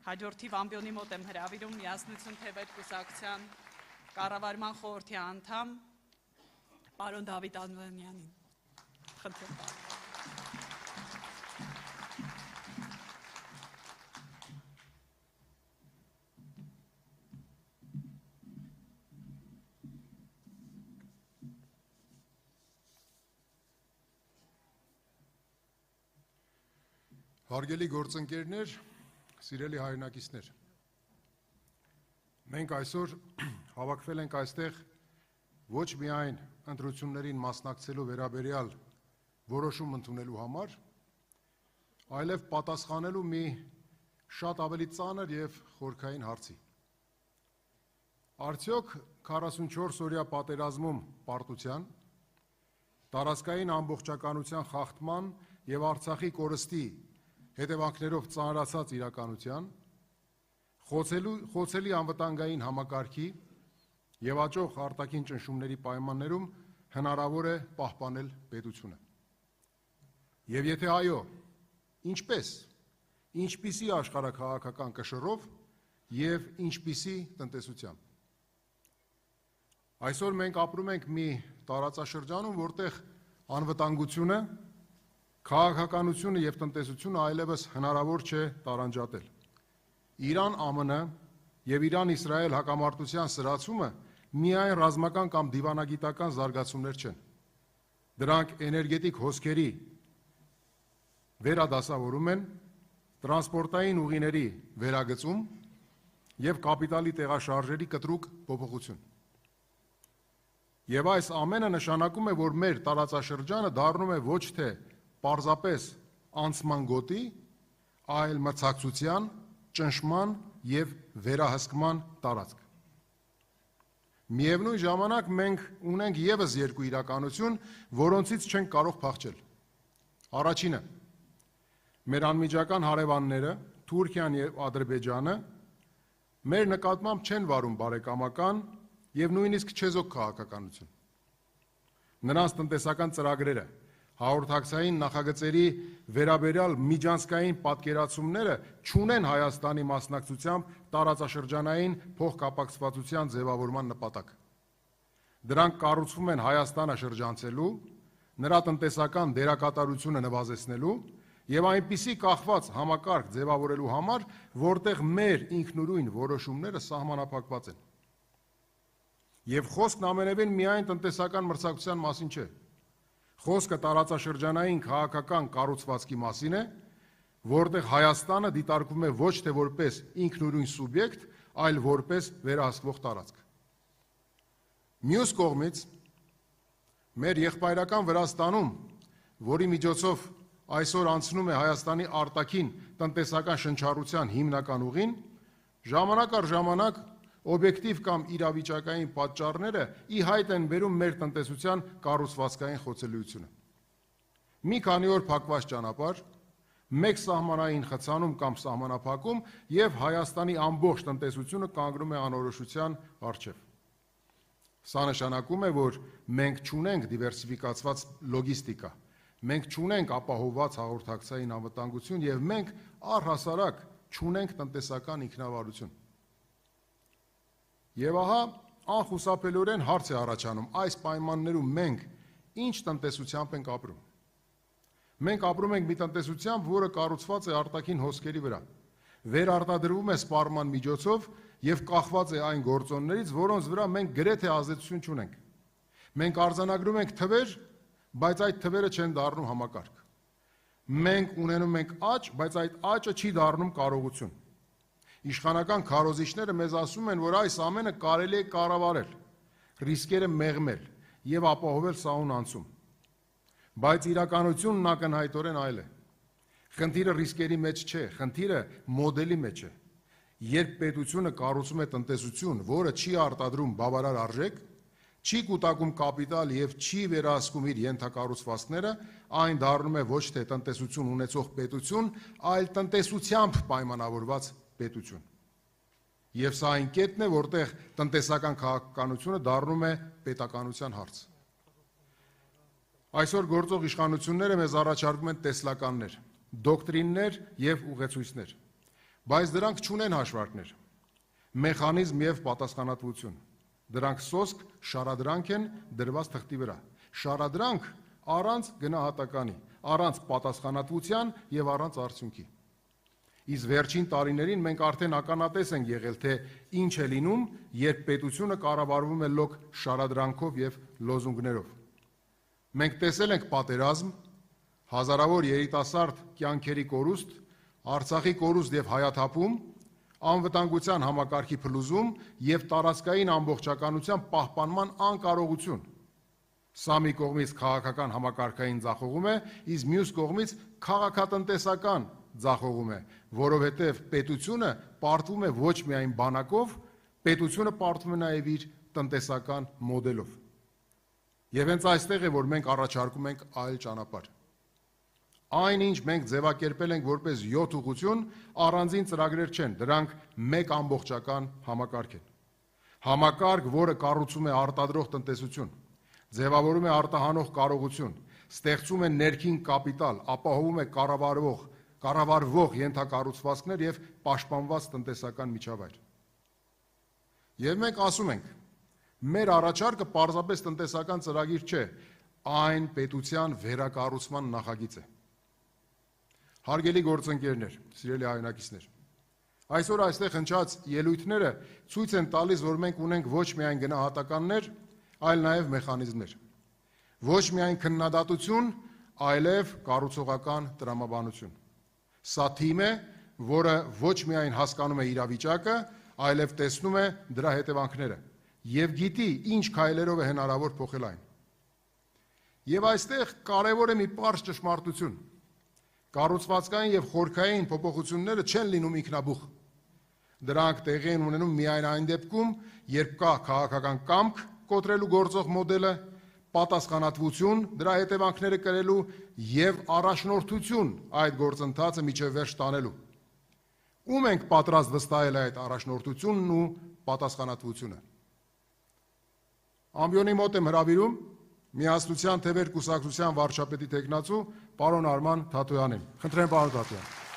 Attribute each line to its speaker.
Speaker 1: Հաջորդիվ ամբիոնի մոտ եմ հրավիրում միասնություն թևեր կուսակցության կառավարման խորհրդի անդամ պարոն Դավիթ Անվանյանին։ Խնդրեմ։
Speaker 2: Հարգելի գործընկերներ, սիրելի հայրենակիցներ, մենք այսօր հավաքվել ենք այստեղ ոչ միայն ընտրություններին մասնակցելու վերաբերյալ որոշում ընդունելու համար, այլև պատասխանելու մի շատ ավելի ծանր և խորքային հարցի։ Արդյոք 44 օրյա պատերազմում պարտության, տարածքային ամբողջականության խախտման և Արցախի կորստի հետևանքներով ծանրացած իրականության, խոցելի անվտանգային համակարգի և աճող արտաքին ճնշումների պայմաններում հնարավոր է պահպանել պետությունը։ Եվ եթե այո, ինչպես, ինչպիսի աշխարհաքաղաքական կշռով և ինչպիսի տնտեսությամբ։ Այսօր մենք ապրում ենք մի տարածաշրջանում, որտեղ անվտանգությունը, քաղաքականությունը և տնտեսությունը այլևս հնարավոր չէ տարանջատել։ Իրան-ԱՄՆ և Իրան-Իսրայել հակամարտության սրացումը միայն ռազմական կամ դիվանագիտական զարգացումներ չեն։ Դրանք էներգետիկ հոսքերի վերադասավորում են, տրանսպորտային ուղիների վերագծում և կապիտալի տեղաշարժերի կտրուկ փոփոխություն։ Եվ այս ամենը նշանակում է, որ մեր տարածաշրջանը դառնում է ոչ թե պարզապես անցման գոտի, այլ մրցակցության, ճնշման և վերահսկման տարածք։ Միևնույն ժամանակ մենք ունենք ևս երկու իրականություն, որոնցից չենք կարող փախչել։ Առաջինը, մեր անմիջական հարևանները, Թուրքիան և Ադրբեջանը, մեր նկատմամբ չեն վարում բարեկամական և նույնիսկ չեզոք քաղաքականություն։ Նրանց տնտեսական ծրագրերը, հաղորդակցային նախագծերի վերաբերյալ միջանցքային պատկերացումները չունեն Հայաստանի մասնակցությամբ տարածաշրջանային փոխկապակցվածության ձևավորման նպատակ։ Դրանք կառուցվում են Հայաստանը շրջանցելու, նրա տնտեսական դերակատարությունը նվազեցնելու և այնպիսի կախված համակարգ ձևավորելու համար, որտեղ մեր ինքնուրույն որոշումները սահմանափակված են։ Եվ խոսքն ամենևին միայն տնտեսական մրցակցության մասին չէ։ Խոսքը տարածաշրջանային քաղաքական կառուցվածքի մասին է, որտեղ Հայաստանը դիտարկվում է ոչ թե որպես ինքնուրույն սուբյեկտ, այլ որպես վերահսկվող տարածք։ Մյուս կողմից, մեր եղբայրական Վրաստանում, որի միջոցով այսօր անցնում է Հայաստանի արտաքին տնտեսական շնչառության հիմնական ուղին, ժամանակ առ ժամանակ օբյեկտիվ կամ իրավիճակային պատճառները ի հայտ են բերում մեր տնտեսության կառուցվածքային խոցելիությունը։ Մի քանի օր փակված ճանապարհ, մեկ սահմանային խցանում կամ սահմանափակում և Հայաստանի ամբողջ տնտեսությունը կանգնում է անորոշության առջև։ Սա նշանակում է, որ մենք չունենք դիվերսիֆիկացված լոգիստիկա, մենք չունենք ապահովված հաղորդակցային անվտանգություն և մենք առհասարակ չունենք տնտեսական ինքնավարություն։ Եվ ահա անխուսափելիորեն հարց է առաջանում, այս պայմաններում մենք ինչ տնտեսությամբ ենք ապրում։ Մենք ապրում ենք մի տնտեսությամբ, որը կառուցված է արտաքին հոսքերի վրա, վերարտադրվում է սպառման միջոցով և կախված է այն գործոններից, որոնց վրա մենք գրեթե ազդեցություն չունենք։ Մենք արձանագրում ենք թվեր, բայց այդ թվերը չեն դառնում համակարգ։ Մենք ունենում ենք աճ, բայց այդ աճը չի դառնում կարողություն։ Իշխանական քարոզիչները մեզ ասում են, որ այս ամենը կարելի է կառավարել, ռիսկերը մեղմել և ապահովել սահուն անցում։ Բայց իրականությունն ակնհայտորեն այլ է։ Խնդիրը ռիսկերի մեջ չէ, խնդիրը մոդելի մեջ է։ Երբ պետությունը կառուցում է տնտեսություն, որը չի արտադրում բավարար արժեք, չի կուտակում կապիտալ և չի վերահսկում իր ենթակառուցվածքները, այն դառնում է ոչ թե տնտեսություն ունեցող պետություն, այլ տնտեսությամբ պայմանավորված պետություն։ Եվ սա այն կետն է, որտեղ տնտեսական քաղաքականությունը դառնում է պետականության հարց։ Այսօր գործող իշխանությունները մեզ առաջարկում են տեսլականներ, դոկտրիններ և ուղեցույցներ, Բայց դրանք չունեն հաշվարկներ, մեխանիզմ եւ պատասխանատվություն։ Դրանք սոսկ շարադրանք են դրված թղթի վրա։ Շարադրանք առանց գնահատականի, առանց պատասխանատվության եւ առանց արդյունքի։ Իսկ վերջին տարիներին մենք արդեն ականատես ենք եղել, թե ինչ է լինում, երբ պետությունը կառավարվում է լոկ շարադրանքով եւ լոզունգներով։ Մենք տեսել ենք պատերազմ, հազարավոր երիտասարդ կյանքերի կորուստ, Արցախի կորուստ եւ հայաթափում, անվտանգության համակարգի փլուզում եւ տարածքային ամբողջականության պահպանման անկարողություն։ Սա մի կողմից քաղաքական համակարգային ձախողում է, իսկ մյուս կողմից քաղաքատնտեսական ձախողում է, որովհետև պետությունը պարտվում է ոչ միայն բանակով, պետությունը պարտվում է նաև իր տնտեսական մոդելով։ Եվ հենց այստեղ է, որ մենք առաջարկում ենք այլ ճանապարհ։ Այն, ինչ մենք ձևակերպել ենք որպես 7 ուղղություն, առանձին ծրագրեր չեն, դրանք մեկ ամբողջական համակարգ են։ Համակարգ, որը կառուցում է արտադրող տնտեսություն, ձևավորում է արտահանող կարողություն, ստեղծում է ներքին կապիտալ, ապահովում է կառավարվող ենթակառուցվածքներ եւ պաշտպանված տնտեսական միջավայր։ Եվ մենք ասում ենք, մեր առաջարկը պարզապես տնտեսական ծրագիր չէ, այն պետության վերակառուցման նախագիծ է։ Հարգելի գործընկերներ, սիրելի հայրենակիցներ, այսօր այստեղ հնչած ելույթները ցույց են տալիս, որ մենք ունենք ոչ միայն գնահատականներ, այլ նաև մեխանիզմներ։ Ոչ միայն քննադատություն, այլև կառուցողական տրամաբանություն։ Սա թիմ է, որը ոչ միայն հասկանում է իրավիճակը, այլև տեսնում է դրա հետևանքները եւ գիտի ինչ քայլերով է հնարավոր փոխել այն։ Եվ այստեղ կարևոր է մի պարզ ճշմարտություն։ Կառուցվածքային եւ խորքային փոփոխությունները չեն լինում ինքնաբուխ։ Դրանք տեղի են ունենում միայն այն դեպքում, երբ կա քաղաքական կամք կոտրելու գործող մոդելը, պատասխանատվություն դրա հետևանքները կրելու եւ առաջնորդություն այդ գործընթացը միջև վերջ տանելու։ Ում ենք պատրաստ վստահել այդ առաջնորդությունն ու պատասխանատվությունը։ Ամբիոնի մոտ եմ հրավիրում Միասնության թևեր կուսակցության վարչապետի տեխնացու պարոն Արման Թաթոյանին։ Խնդրեմ պարոն Թաթոյան։